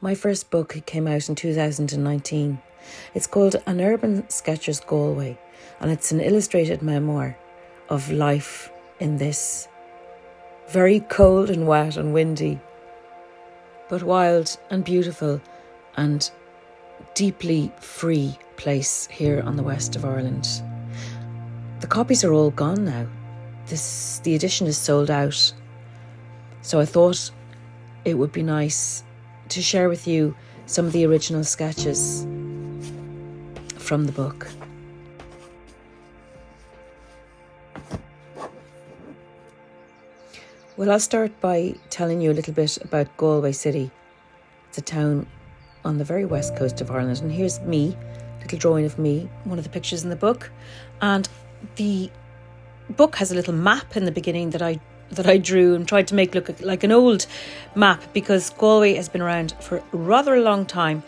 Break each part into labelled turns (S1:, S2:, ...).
S1: My first book came out in 2019. It's called An Urban Sketcher's Galway, and it's an illustrated memoir of life in this very cold and wet and windy, but wild and beautiful and deeply free place here on the west of Ireland. The copies are all gone now. The edition is sold out. So I thought it would be nice to share with you some of the original sketches from the book. Well, I'll start by telling you a little bit about Galway City. It's a town on the very west coast of Ireland. And here's me, a little drawing of me, one of the pictures in the book. And the book has a little map in the beginning that I drew and tried to make look like an old map, because Galway has been around for rather a long time.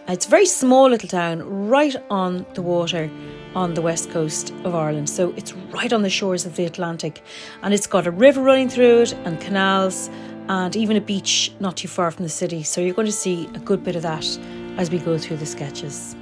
S1: It's a very small little town right on the water on the west coast of Ireland. So it's right on the shores of the Atlantic, and it's got a river running through it and canals and even a beach not too far from the city. So you're going to see a good bit of that as we go through the sketches.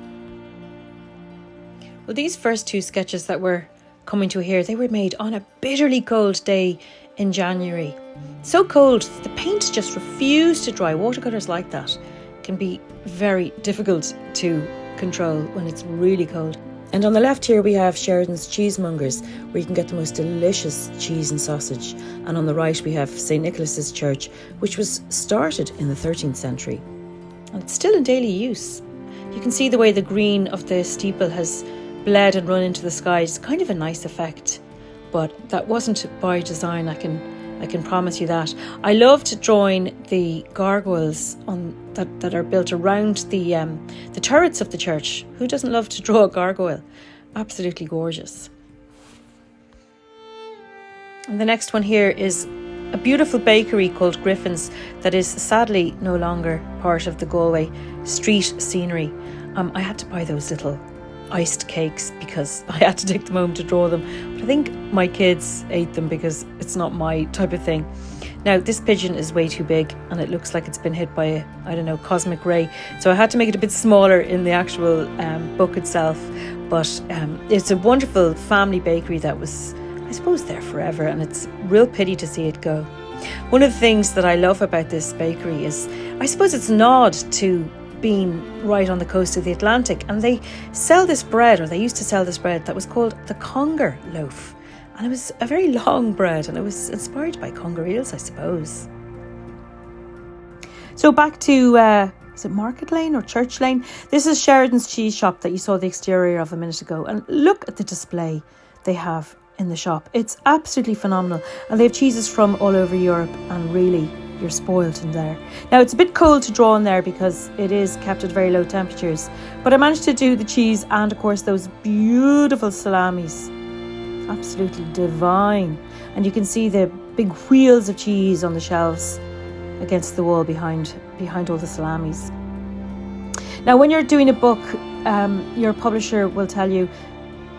S1: Well, these first two sketches that we're coming to here, they were made on a bitterly cold day in January. So cold, the paint just refused to dry. Watercolours like that can be very difficult to control when it's really cold. And on the left here we have Sheridan's Cheesemongers, where you can get the most delicious cheese and sausage. And on the right we have St. Nicholas's Church, which was started in the 13th century. And it's still in daily use. You can see the way the green of the steeple has bled and run into the sky. It's kind of a nice effect, but that wasn't by design, I can promise you that. I loved drawing the gargoyles that are built around the turrets of the church. Who doesn't love to draw a gargoyle? Absolutely gorgeous. And the next one here is a beautiful bakery called Griffins that is sadly no longer part of the Galway Street scenery. I had to buy those little iced cakes because I had to take them home to draw them, but I think my kids ate them because it's not my type of thing. Now this pigeon is way too big and it looks like it's been hit by a cosmic ray, so I had to make it a bit smaller in the actual book itself. But it's a wonderful family bakery that was, I suppose, there forever, and it's real pity to see it go. One of the things that I love about this bakery is, I suppose, it's a nod to being right on the coast of the Atlantic, and they sell this bread, or they used to sell this bread, that was called the conger loaf, and it was a very long bread, and it was inspired by conger eels, I suppose. So back to is it Market Lane or Church Lane? This is Sheridan's cheese shop that you saw the exterior of a minute ago, and look at the display they have in the shop. It's absolutely phenomenal, and they have cheeses from all over Europe, and really you're spoiled in there. Now it's a bit cold to draw in there because it is kept at very low temperatures, but I managed to do the cheese and of course those beautiful salamis, absolutely divine. And you can see the big wheels of cheese on the shelves against the wall behind all the salamis. Now when you're doing a book, your publisher will tell you,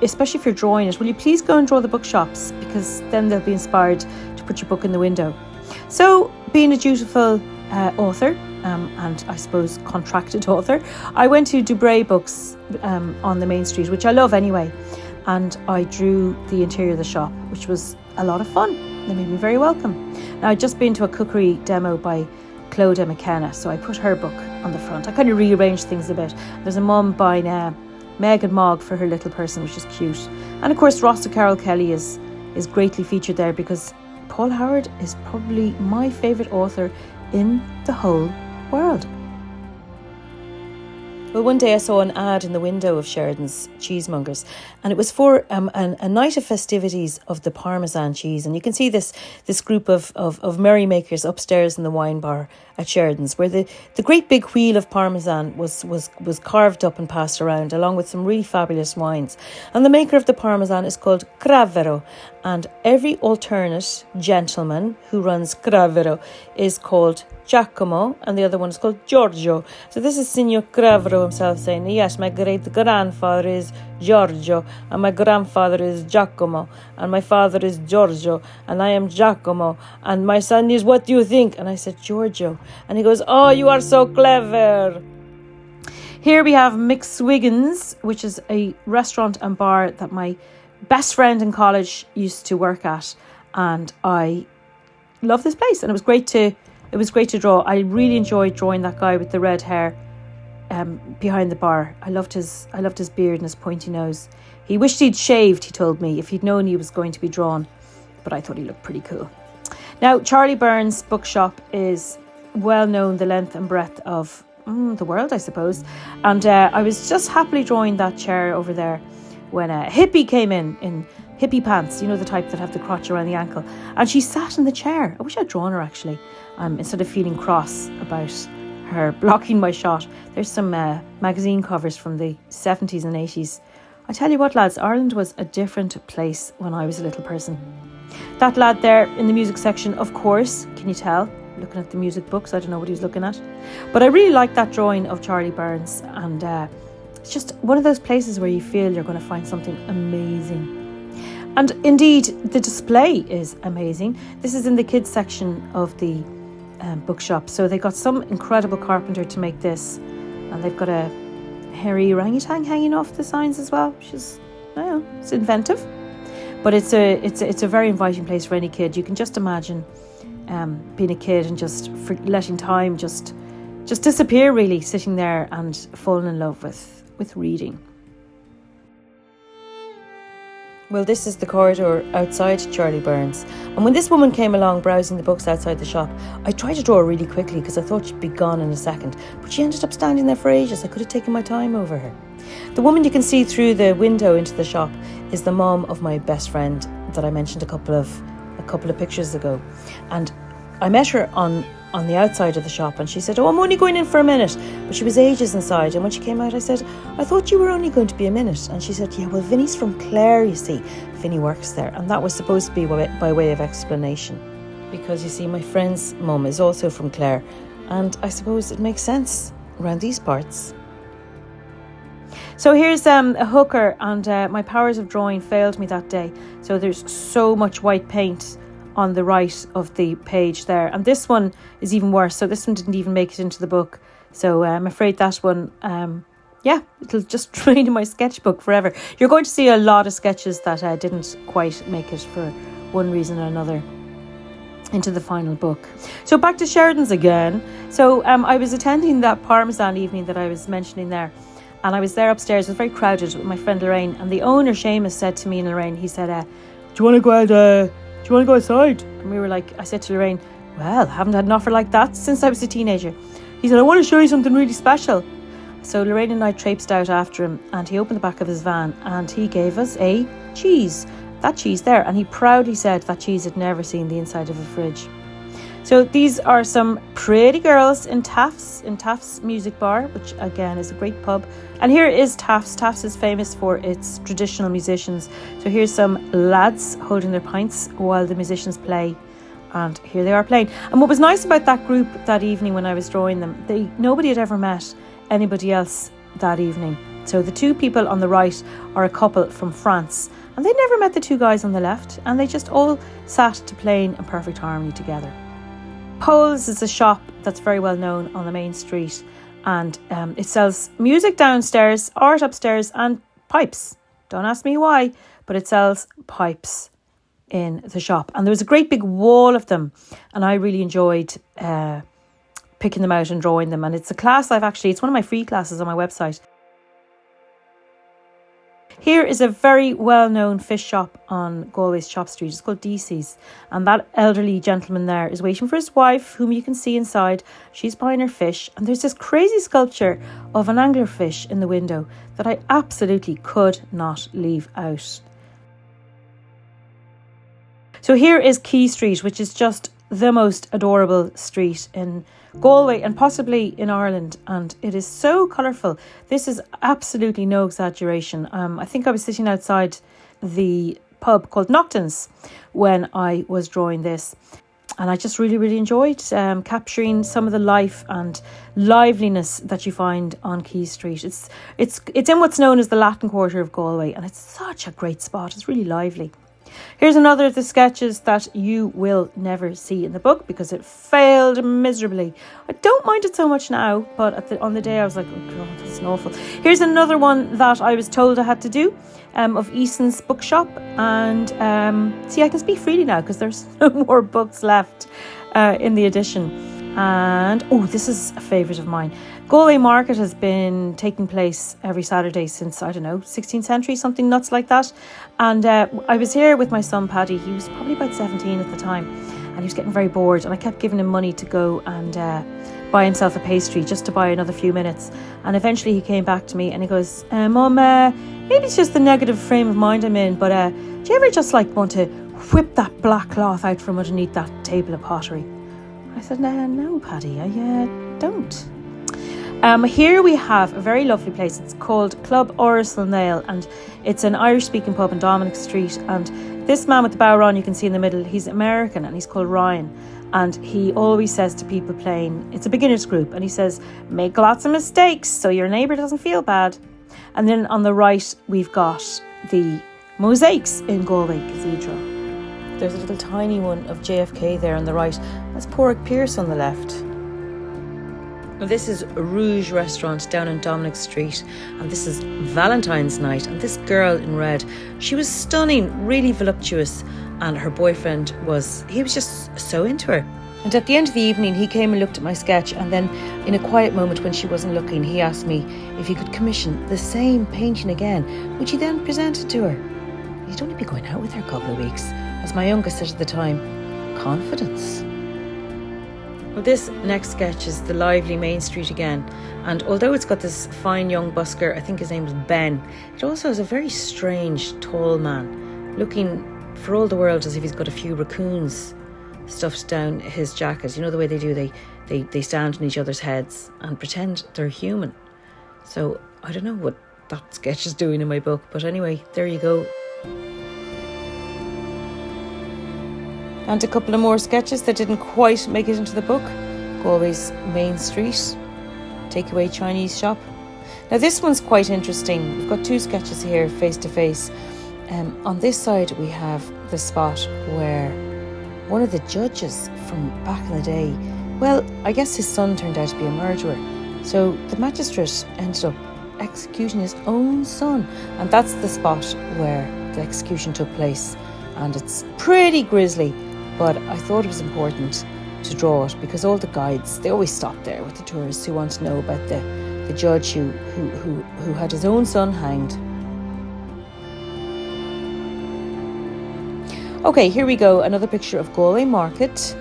S1: especially if you're drawing it, will you please go and draw the bookshops, because then they'll be inspired to put your book in the window. So, being a dutiful author, and I suppose contracted author, I went to Dubray Books on the main street, which I love anyway, and I drew the interior of the shop, which was a lot of fun. They made me very welcome. Now, I'd just been to a cookery demo by Clodagh McKenna, so I put her book on the front. I kind of rearranged things a bit. There's a mum buying Meg and Mog for her little person, which is cute. And of course, Rossa Carol Kelly is greatly featured there, because Paul Howard is probably my favourite author in the whole world. Well, one day I saw an ad in the window of Sheridan's Cheesemongers, and it was for a night of festivities of the Parmesan cheese. And you can see this group of merrymakers upstairs in the wine bar at Sheridan's, where the great big wheel of Parmesan was carved up and passed around, along with some really fabulous wines. And the maker of the Parmesan is called Gravero, and every alternate gentleman who runs Gravero is called Giacomo, and the other one is called Giorgio. So this is Signor Crevero himself saying, yes, my great-grandfather is Giorgio, and my grandfather is Giacomo, and my father is Giorgio, and I am Giacomo, and my son is, what do you think? And I said, Giorgio. And he goes, oh, you are so clever. Here we have McSwiggin's, which is a restaurant and bar that my best friend in college used to work at, and I love this place, and it was great to draw. I really enjoyed drawing that guy with the red hair behind the bar. I loved his beard and his pointy nose. He wished he'd shaved, he told me, if he'd known he was going to be drawn, but I thought he looked pretty cool. Now, Charlie Byrne's bookshop is well known the length and breadth of the world, I suppose, and I was just happily drawing that chair over there when a hippie came in hippie pants, you know, the type that have the crotch around the ankle, and she sat in the chair. I wish I'd drawn her, actually, instead of feeling cross about her blocking my shot. There's some magazine covers from the 70s and 80s. I tell you what, lads, Ireland was a different place when I was a little person. That lad there in the music section, of course, can you tell? Looking at the music books, I don't know what he was looking at, but I really like that drawing of Charlie Byrne's, and it's just one of those places where you feel you're going to find something amazing. And indeed, the display is amazing. This is in the kids section of the bookshop. So they got some incredible carpenter to make this, and they've got a hairy orangutan hanging off the signs as well, which is, I don't know, it's inventive, but it's a very inviting place for any kid. You can just imagine being a kid and just letting time just disappear, really, sitting there and falling in love with reading. Well, this is the corridor outside Charlie Byrne's, and when this woman came along browsing the books outside the shop, I tried to draw her really quickly because I thought she'd be gone in a second, but she ended up standing there for ages. I could have taken my time over her. The woman you can see through the window into the shop is the mom of my best friend that I mentioned a couple of pictures ago, and I met her on the outside of the shop, and she said, oh, I'm only going in for a minute, but she was ages inside. And when she came out, I said, I thought you were only going to be a minute. And she said, yeah, well, Vinny's from Clare, you see. Vinny works there. And that was supposed to be by way of explanation, because you see, my friend's mum is also from Clare, and I suppose it makes sense around these parts. So here's a hooker, and my powers of drawing failed me that day, so there's so much white paint on the right of the page there, and this one is even worse. So this one didn't even make it into the book, so I'm afraid that one it'll just remain in my sketchbook forever. You're going to see a lot of sketches that didn't quite make it for one reason or another into the final book. So back to Sheridan's again. So I was attending that Parmesan evening that I was mentioning there, and I was there upstairs. It was very crowded with my friend Lorraine, and the owner Seamus said to me and Lorraine, he said, do you want to go out do you want to go outside? And we were like, I said to Lorraine, well, I haven't had an offer like that since I was a teenager. He said, I want to show you something really special. So Lorraine and I traipsed out after him, and he opened the back of his van and he gave us a cheese. That cheese there. And he proudly said that cheese had never seen the inside of a fridge. So these are some pretty girls in Taft's Music Bar, which again is a great pub. And here is Taft's. Taft's is famous for its traditional musicians. So here's some lads holding their pints while the musicians play. And here they are playing. And what was nice about that group that evening when I was drawing them, nobody had ever met anybody else that evening. So the two people on the right are a couple from France, and they never met the two guys on the left, and they just all sat to playing in perfect harmony together. Poles is a shop that's very well known on the main street, and it sells music downstairs, art upstairs, and pipes. Don't ask me why, but it sells pipes in the shop, and there was a great big wall of them, and I really enjoyed picking them out and drawing them. And it's a class it's one of my free classes on my website. Here is a very well-known fish shop on Galway's Shop Street. It's called DC's, and that elderly gentleman there is waiting for his wife, whom you can see inside. She's buying her fish, and there's this crazy sculpture of an anglerfish in the window that I absolutely could not leave out. So here is Quay Street, which is just the most adorable street in Galway and possibly in Ireland, and it is so colourful. This is absolutely no exaggeration. I think I was sitting outside the pub called Nocton's when I was drawing this, And I just really, really enjoyed capturing some of the life and liveliness that you find on Quay Street. It's in what's known as the Latin Quarter of Galway, and it's such a great spot. It's really lively. Here's another of the sketches that you will never see in the book because it failed miserably. I don't mind it so much now, but on the day I was like, oh God, this is awful. Here's another one that I was told I had to do, of Eason's bookshop. And see, I can speak freely now because there's no more books left in the edition. And, this is a favourite of mine. Galway Market has been taking place every Saturday since, 16th century, something nuts like that. And I was here with my son Paddy. He was probably about 17 at the time. And he was getting very bored. And I kept giving him money to go and buy himself a pastry just to buy another few minutes. And eventually he came back to me and he goes, Mum, maybe it's just the negative frame of mind I'm in, but do you ever just want to whip that black cloth out from underneath that table of pottery? I said, no, Paddy, I don't. Here we have a very lovely place. It's called Club Nail, and it's an Irish-speaking pub in Dominic Street. And this man with the bower on, you can see in the middle, he's American and he's called Ryan. And he always says to people playing, it's a beginners group, and he says, make lots of mistakes so your neighbour doesn't feel bad. And then on the right, we've got the mosaics in Galway Cathedral. There's a little tiny one of JFK there on the right. That's Currach Press on the left. Now this is Rouge Restaurant down in Dominic Street, and this is Valentine's night, and this girl in red, she was stunning, really voluptuous, and her boyfriend he was just so into her. And at the end of the evening, he came and looked at my sketch, and then in a quiet moment when she wasn't looking, he asked me if he could commission the same painting again, which he then presented to her. He'd only been going out with her a couple of weeks. As my youngest said at the time, confidence. Well, this next sketch is the lively Main Street again, and although it's got this fine young busker, I think his name was Ben, it also has a very strange tall man looking for all the world as if he's got a few raccoons stuffed down his jacket. You know the way they do, they stand on each other's heads and pretend they're human. So I don't know what that sketch is doing in my book, but anyway, there you go. And a couple of more sketches that didn't quite make it into the book. Galway's Main Street, takeaway Chinese shop. Now this one's quite interesting. We've got two sketches here face to face. On this side we have the spot where one of the judges from back in the day, well, I guess his son turned out to be a murderer. So the magistrate ended up executing his own son. And that's the spot where the execution took place. And it's pretty grisly. But I thought it was important to draw it because all the guides, they always stop there with the tourists who want to know about the judge who had his own son hanged. Okay, here we go. Another picture of Galway Market.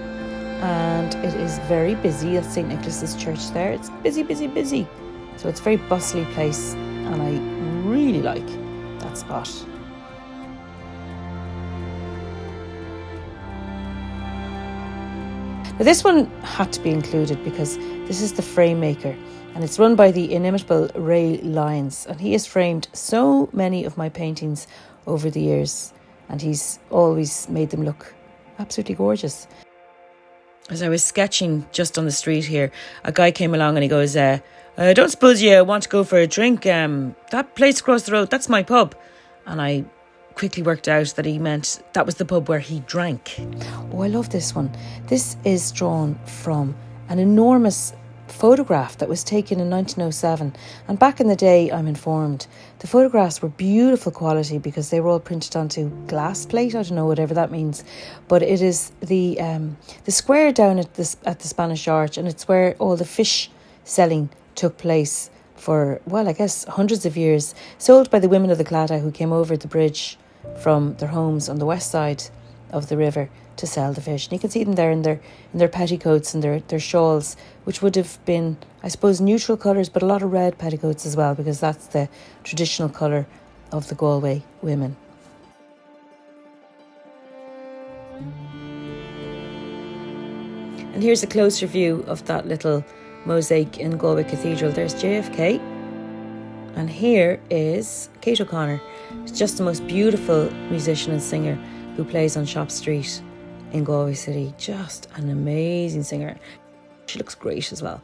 S1: And it is very busy. That's St. Nicholas's Church there. It's busy, busy, busy. So it's a very bustly place. And I really like that spot. Now this one had to be included because this is the frame maker and it's run by the inimitable Ray Lyons, and he has framed so many of my paintings over the years and he's always made them look absolutely gorgeous. As I was sketching just on the street here, a guy came along and he goes, don't suppose you want to go for a drink? That place across the road, that's my pub. And I quickly worked out that he meant that was the pub where he drank. Oh, I love this one. This is drawn from an enormous photograph that was taken in 1907. And back in the day, I'm informed, the photographs were beautiful quality because they were all printed onto glass plate. I don't know, whatever that means. But it is the square down at the Spanish Arch, and it's where all the fish selling took place for, well, I guess hundreds of years, sold by the women of the Claddagh who came over the bridge from their homes on the west side of the river to sell the fish. And you can see them there in their petticoats and their shawls, which would have been, I suppose, neutral colours, but a lot of red petticoats as well, because that's the traditional colour of the Galway women. And here's a closer view of that little mosaic in Galway Cathedral. There's JFK. And here is Kate O'Connor. She's just the most beautiful musician and singer who plays on Shop Street in Galway City. Just an amazing singer. She looks great as well.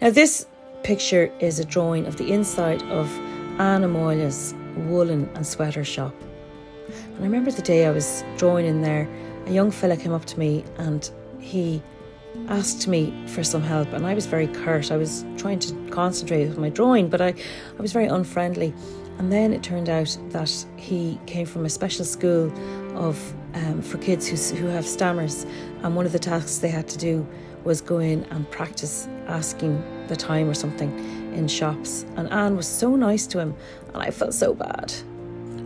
S1: Now this picture is a drawing of the inside of Anne Amoyla's woolen and sweater shop. And I remember the day I was drawing in there, a young fella came up to me and he asked me for some help, and I was very curt. I was trying to concentrate with my drawing, but I was very unfriendly. And then it turned out that he came from a special school for kids who have stammers, and one of the tasks they had to do was go in and practice asking the time or something in shops. And Anne was so nice to him, and I felt so bad.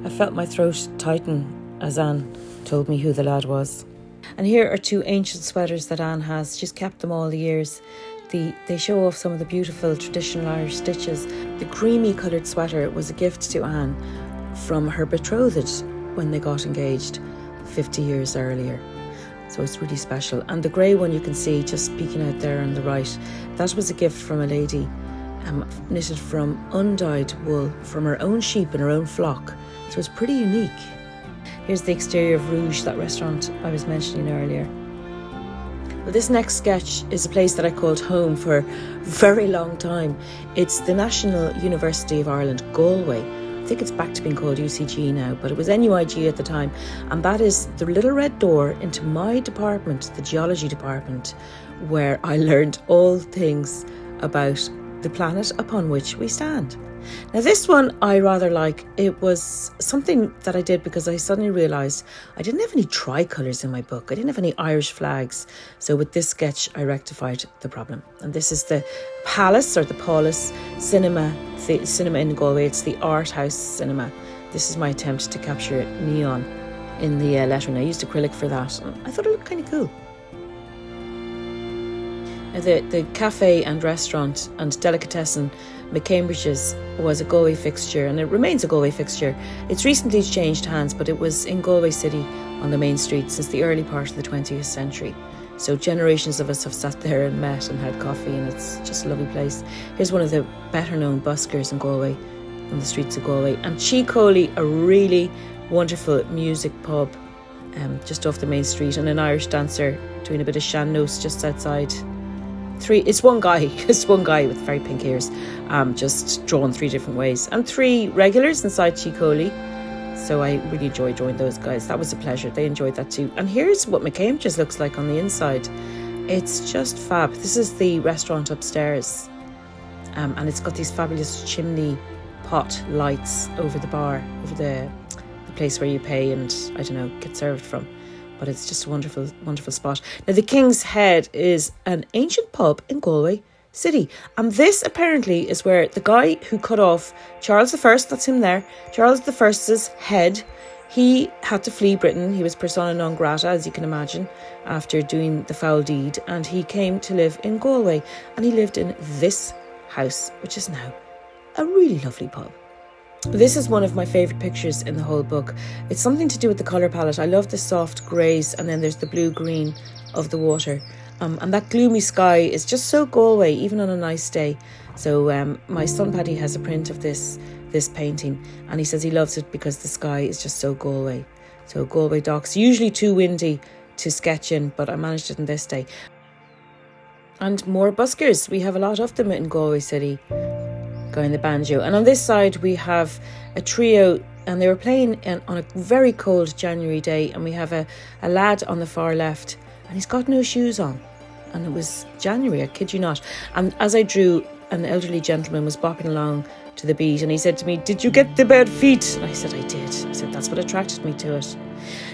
S1: I felt my throat tighten as Anne told me who the lad was. And here are two ancient sweaters that Anne has. She's kept them all the years. They show off some of the beautiful traditional Irish stitches. The creamy coloured sweater was a gift to Anne from her betrothed when they got engaged 50 years earlier. So it's really special. And the grey one you can see just peeking out there on the right, that was a gift from a lady knitted from undyed wool from her own sheep in her own flock. So it's pretty unique. Here's the exterior of Rouge, that restaurant I was mentioning earlier. Well, this next sketch is a place that I called home for a very long time. It's the National University of Ireland, Galway. I think it's back to being called UCG now, but it was NUIG at the time. And that is the little red door into my department, the geology department, where I learned all things about the planet upon which we stand. Now this one I rather like. It was something that I did because I suddenly realised I didn't have any tricolours in my book. I didn't have any Irish flags. So with this sketch I rectified the problem. And this is the Palace or the Paulus cinema, the cinema in Galway. It's the art house cinema. This is my attempt to capture neon in the lettering. I used acrylic for that. I thought it looked kind of cool. The cafe and restaurant and delicatessen McCambridge's was a Galway fixture, and it remains a Galway fixture. It's recently changed hands, but it was in Galway City on the main street since the early part of the 20th century. So generations of us have sat there and met and had coffee, and it's just a lovely place. Here's one of the better known buskers in Galway, on the streets of Galway. And Cheekoly, a really wonderful music pub just off the main street, and an Irish dancer doing a bit of shannos just outside. It's one guy with very pink ears, just drawn three different ways, and three regulars inside Cheekoly. So I really enjoyed drawing those guys. That was a pleasure. They enjoyed that too. And here's what McCambridge's looks like on the inside. It's just fab. This is the restaurant upstairs, and it's got these fabulous chimney pot lights over the bar, over the place where you pay and, I don't know, get served from. But it's just a wonderful, wonderful spot. Now, the King's Head is an ancient pub in Galway City. And this apparently is where the guy who cut off Charles I, that's him there, Charles I's head, he had to flee Britain. He was persona non grata, as you can imagine, after doing the foul deed. And he came to live in Galway. And he lived in this house, which is now a really lovely pub. This is one of my favourite pictures in the whole book. It's something to do with the colour palette. I love the soft greys, and then there's the blue-green of the water. And that gloomy sky is just so Galway, even on a nice day. So my son Paddy has a print of this painting, and he says he loves it because the sky is just so Galway. So Galway docks, usually too windy to sketch in, but I managed it on this day. And more buskers. We have a lot of them in Galway City. Going the banjo, and on this side we have a trio, and they were playing on a very cold January day, and we have a lad on the far left, and he's got no shoes on, and it was January, I kid you not. And as I drew, an elderly gentleman was bopping along to the beat, and he said to me, "Did you get the bare feet?" And I said, "I did." I said, "That's what attracted me to it."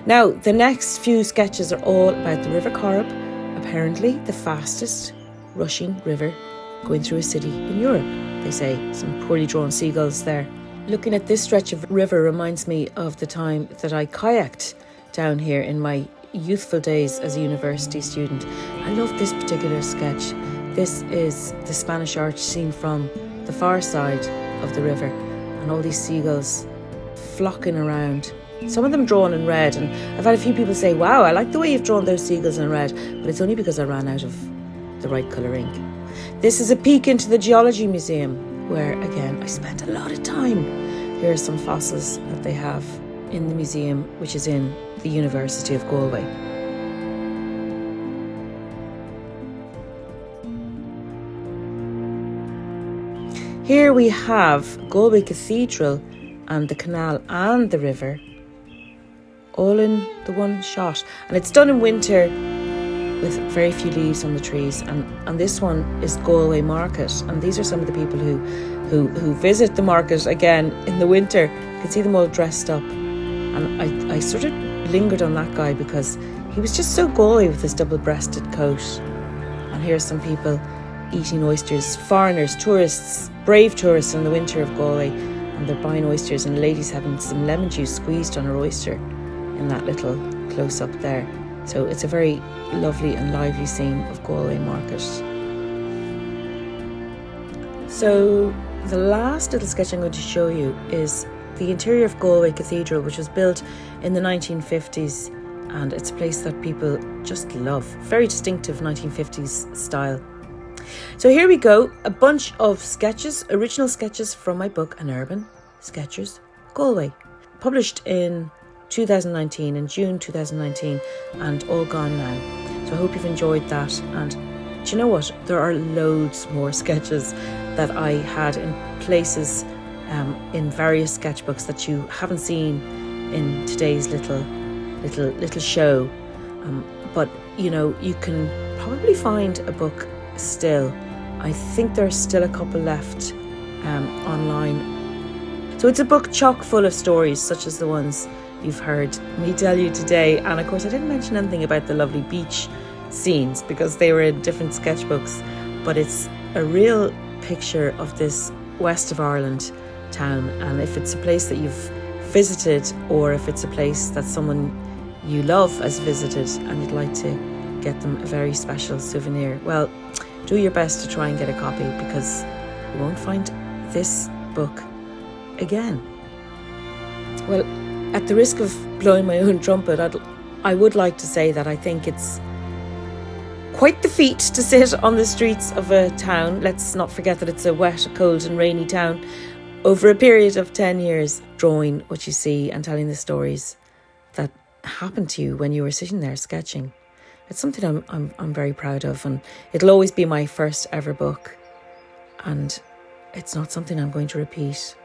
S1: Now the next few sketches are all about the River Corrib, apparently the fastest rushing river going through a city in Europe. They say some poorly drawn seagulls there. Looking at this stretch of river reminds me of the time that I kayaked down here in my youthful days as a university student. I love this particular sketch. This is the Spanish Arch seen from the far side of the river, and all these seagulls flocking around. Some of them drawn in red, and I've had a few people say, "Wow, I like the way you've drawn those seagulls in red," but it's only because I ran out of the right colour ink. This is a peek into the Geology Museum, where, again, I spent a lot of time. Here are some fossils that they have in the museum, which is in the University of Galway. Here we have Galway Cathedral and the canal and the river all in the one shot. And it's done in winter with very few leaves on the trees. And this one is Galway Market. And these are some of the people who visit the market again in the winter. You can see them all dressed up. And I sort of lingered on that guy because he was just so Galway with his double-breasted coat. And here's some people eating oysters, foreigners, tourists, brave tourists in the winter of Galway, and they're buying oysters, and a lady's having some lemon juice squeezed on her oyster in that little close-up there. So it's a very lovely and lively scene of Galway Market. So the last little sketch I'm going to show you is the interior of Galway Cathedral, which was built in the 1950s, and it's a place that people just love. Very distinctive 1950s style. So here we go, a bunch of sketches, original sketches from my book, An Urban Sketchers Galway, published in 2019, in June 2019, and all gone now. So I hope you've enjoyed that. And do you know what? There are loads more sketches that I had in places in various sketchbooks that you haven't seen in today's little show. But you know, you can probably find a book still. I think there's still a couple left online. So it's a book chock full of stories such as the ones you've heard me tell you today. And of course I didn't mention anything about the lovely beach scenes because they were in different sketchbooks, but it's a real picture of this west of Ireland town. And if it's a place that you've visited, or if it's a place that someone you love has visited and you'd like to get them a very special souvenir, well, do your best to try and get a copy, because you won't find this book again. Well, at the risk of blowing my own trumpet, I would like to say that I think it's quite the feat to sit on the streets of a town. Let's not forget that it's a wet, cold and rainy town over a period of 10 years, drawing what you see and telling the stories that happened to you when you were sitting there sketching. It's something I'm very proud of, and it'll always be my first ever book, and it's not something I'm going to repeat.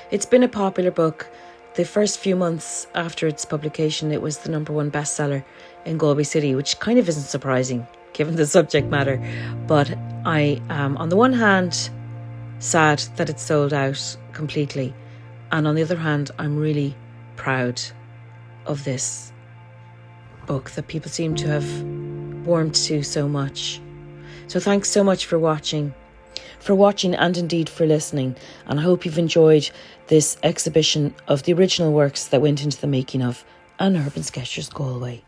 S1: It's been a popular book. The first few months after its publication, it was the #1 bestseller in Galway City, which kind of isn't surprising given the subject matter. But I am, on the one hand, sad that it sold out completely, and on the other hand, I'm really proud of this book that people seem to have warmed to so much. So thanks so much for watching and indeed for listening, and I hope you've enjoyed this exhibition of the original works that went into the making of An Urban Sketchers Galway.